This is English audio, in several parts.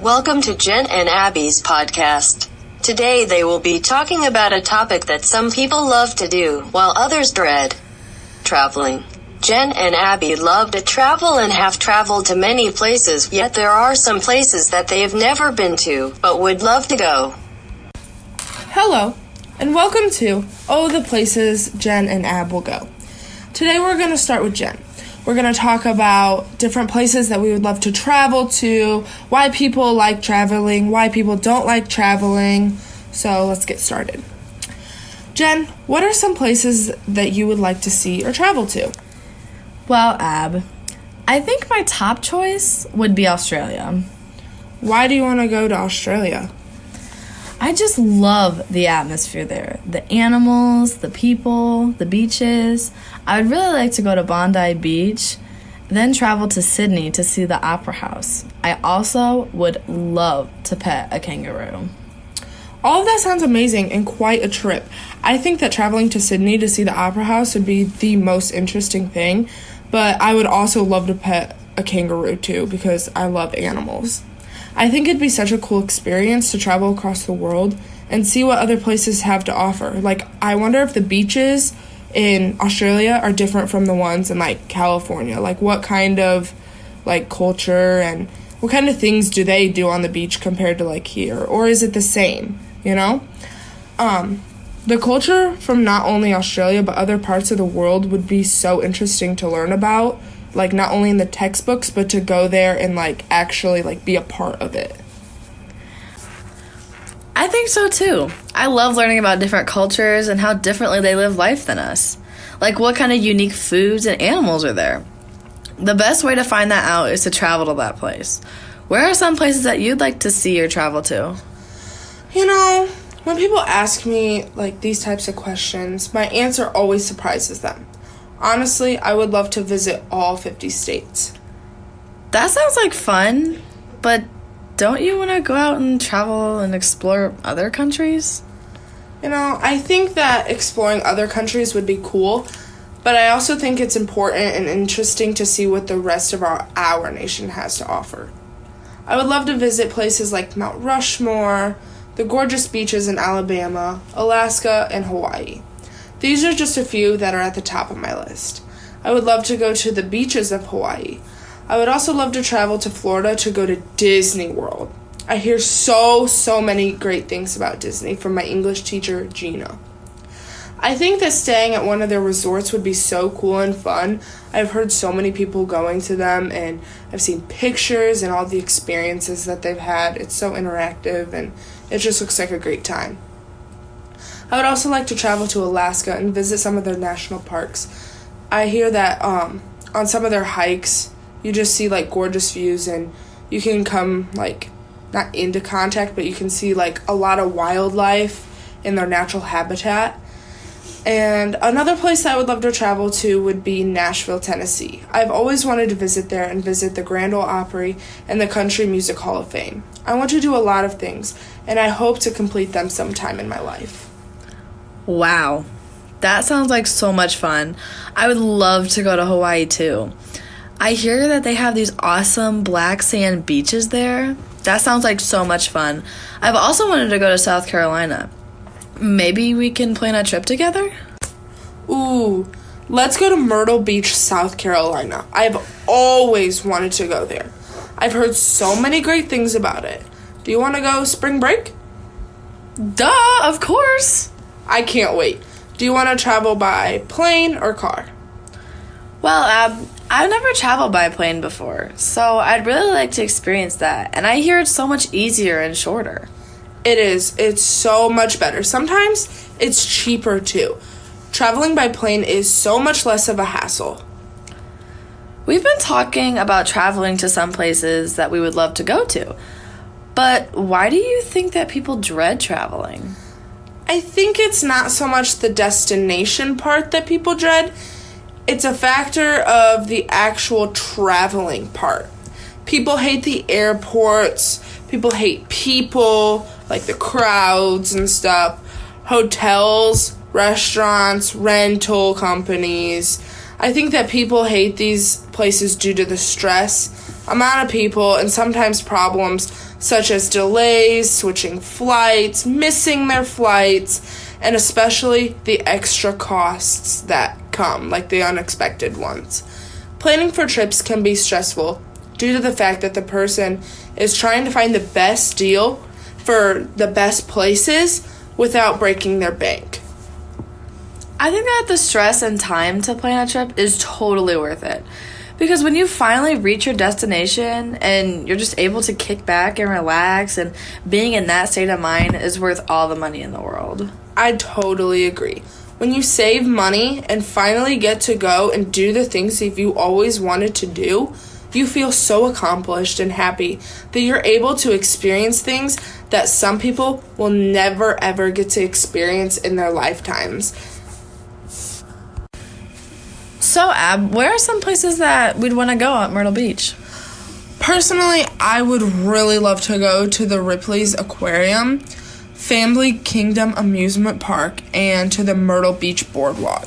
Welcome to Jen and Abby's podcast. Today they will be talking about a topic that some people love to do, while others dread. Traveling. Jen and Abby love to travel and have traveled to many places, yet there are some places that they have never been to, but would love to go. Hello, and welcome to the Places Jen and Ab Will Go. Today we're going to start with Jen. We're going to talk about different places that we would love to travel to, why people like traveling, why people don't like traveling. So let's get started. Jen, what are some places that you would like to see or travel to? Well, Ab, I think my top choice would be Australia. Why do you want to go to Australia? I just love the atmosphere there. The animals, the people, the beaches. I would really like to go to Bondi Beach, then travel to Sydney to see the Opera House. I also would love to pet a kangaroo. All of that sounds amazing and quite a trip. I think that traveling to Sydney to see the Opera House would be the most interesting thing, but I would also love to pet a kangaroo too because I love animals. I think it'd be such a cool experience to travel across the world and see what other places have to offer. Like, I wonder if the beaches in Australia are different from the ones in, California. Like, what kind of, culture and what kind of things do they do on the beach compared to, here? Or is it the same, you know? The culture from not only Australia but other parts of the world would be so interesting to learn about. Not only in the textbooks, but to go there and, actually, be a part of it. I think so, too. I love learning about different cultures and how differently they live life than us. What kind of unique foods and animals are there. The best way to find that out is to travel to that place. Where are some places that you'd like to see or travel to? You know, when people ask me, these types of questions, my answer always surprises them. Honestly, I would love to visit all 50 states. That sounds like fun, but don't you want to go out and travel and explore other countries? You know, I think that exploring other countries would be cool, but I also think it's important and interesting to see what the rest of our nation has to offer. I would love to visit places like Mount Rushmore, the gorgeous beaches in Alabama, Alaska, and Hawaii. These are just a few that are at the top of my list. I would love to go to the beaches of Hawaii. I would also love to travel to Florida to go to Disney World. I hear so many great things about Disney from my English teacher, Jenna. I think that staying at one of their resorts would be so cool and fun. I've heard so many people going to them, and I've seen pictures and all the experiences that they've had. It's so interactive, and it just looks like a great time. I would also like to travel to Alaska and visit some of their national parks. I hear that on some of their hikes, you just see, gorgeous views, and you can come, not into contact, but you can see, a lot of wildlife in their natural habitat. And another place that I would love to travel to would be Nashville, Tennessee. I've always wanted to visit there and visit the Grand Ole Opry and the Country Music Hall of Fame. I want to do a lot of things, and I hope to complete them sometime in my life. Wow, that sounds like so much fun. I would love to go to Hawaii too. I hear that they have these awesome black sand beaches there. That sounds like so much fun. I've also wanted to go to South Carolina. Maybe we can plan a trip together? Ooh, let's go to Myrtle Beach, South Carolina. I've always wanted to go there. I've heard so many great things about it. Do you want to go spring break? Duh, of course. I can't wait. Do you want to travel by plane or car? Well, I've never traveled by plane before, so I'd really like to experience that. And I hear it's so much easier and shorter. It is. It's so much better. Sometimes it's cheaper too. Traveling by plane is so much less of a hassle. We've been talking about traveling to some places that we would love to go to. But why do you think that people dread traveling? I think it's not so much the destination part that people dread. It's a factor of the actual traveling part. People hate the airports. People hate people, the crowds and stuff. Hotels, restaurants, rental companies. I think that people hate these places due to the stress amount of people and sometimes problems such as delays, switching flights, missing their flights, and especially the extra costs that come, like the unexpected ones. Planning for trips can be stressful due to the fact that the person is trying to find the best deal for the best places without breaking their bank. I think that the stress and time to plan a trip is totally worth it. Because when you finally reach your destination and you're just able to kick back and relax, and being in that state of mind is worth all the money in the world. I totally agree. When you save money and finally get to go and do the things that you always wanted to do, you feel so accomplished and happy that you're able to experience things that some people will never ever get to experience in their lifetimes. So, Ab, where are some places that we'd want to go at Myrtle Beach? Personally, I would really love to go to the Ripley's Aquarium, Family Kingdom Amusement Park, and to the Myrtle Beach Boardwalk.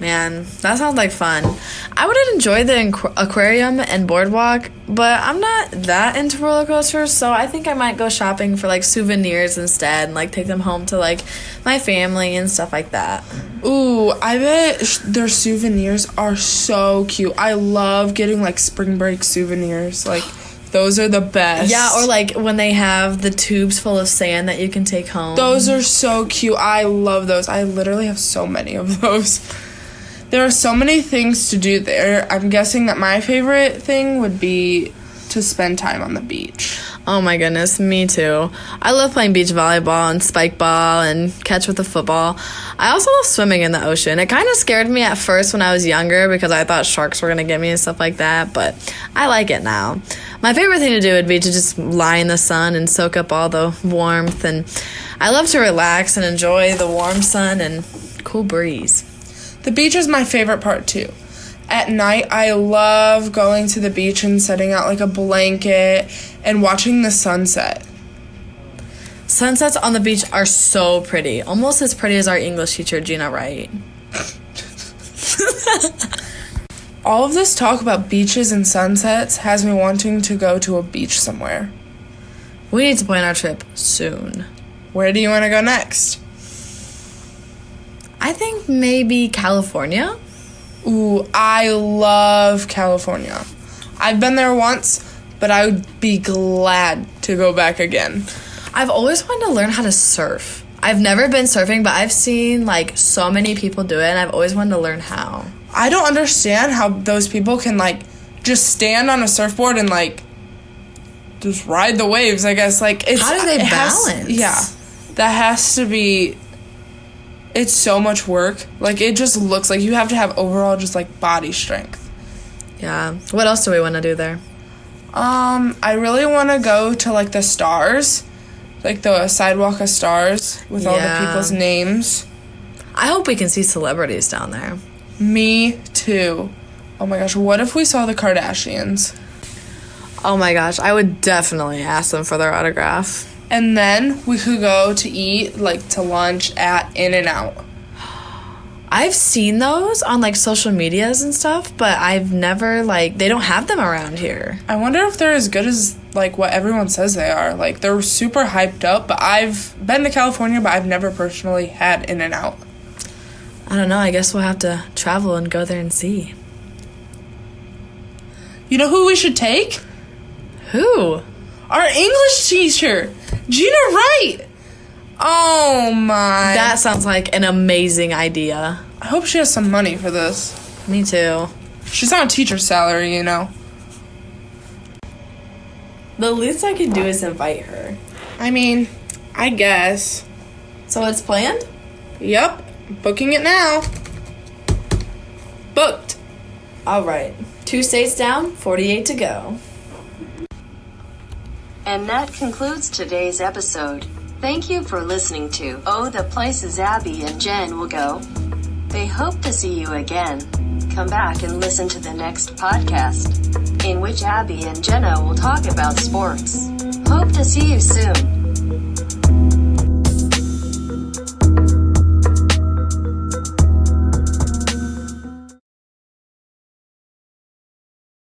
Man, that sounds like fun. I would enjoy the aquarium and boardwalk, but I'm not that into roller coasters, so I think I might go shopping for, like, souvenirs instead and, like, take them home to, like, my family and stuff like that. Ooh, I bet their souvenirs are so cute. I love getting, like, spring break souvenirs. Like, those are the best. Yeah, or, like, when they have the tubes full of sand that you can take home. Those are so cute. I love those. I literally have so many of those. There are so many things to do there. I'm guessing that my favorite thing would be to spend time on the beach. Oh my goodness, me too. I love playing beach volleyball and spike ball and catch with the football. I also love swimming in the ocean. It kind of scared me at first when I was younger because I thought sharks were going to get me and stuff like that, but I like it now. My favorite thing to do would be to just lie in the sun and soak up all the warmth, and I love to relax and enjoy the warm sun and cool breeze. The beach is my favorite part too. At night, I love going to the beach and setting out like a blanket and watching the sunset. Sunsets on the beach are so pretty. Almost as pretty as our English teacher, Jenna, right? All of this talk about beaches and sunsets has me wanting to go to a beach somewhere. We need to plan our trip soon. Where do you want to go next? I think maybe California. Ooh, I love California. I've been there once, but I would be glad to go back again. I've always wanted to learn how to surf. I've never been surfing, but I've seen, like, so many people do it, and I've always wanted to learn how. I don't understand how those people can, like, just stand on a surfboard and, like, just ride the waves, I guess. Like, it's... How do they balance? That has to be... It's so much work. Like, it just looks like you have to have overall just, like, body strength. Yeah. What else do we want to do there? I really want to go to, like, the stars. Like, the Sidewalk of Stars with all the people's names. I hope we can see celebrities down there. Me too. Oh, my gosh. What if we saw the Kardashians? Oh, my gosh. I would definitely ask them for their autograph. And then we could go to eat, like, to lunch at In-N-Out. I've seen those on, like, social medias and stuff, but I've never, like, they don't have them around here. I wonder if they're as good as, like, what everyone says they are. Like, they're super hyped up, but I've been to California, but I've never personally had In-N-Out. I don't know. I guess we'll have to travel and go there and see. You know who we should take? Who? Our English teacher, Gina Wright. Oh, my. That sounds like an amazing idea. I hope she has some money for this. Me too. She's on a teacher's salary, you know. The least I can do is invite her. I mean, I guess. So it's planned? Yep. Booking it now. Booked. All right. 2 states down, 48 to go. And that concludes today's episode. Thank you for listening to Oh, the Places Abby and Jen Will Go. They hope to see you again. Come back and listen to the next podcast, in which Abby and Jenna will talk about sports. Hope to see you soon.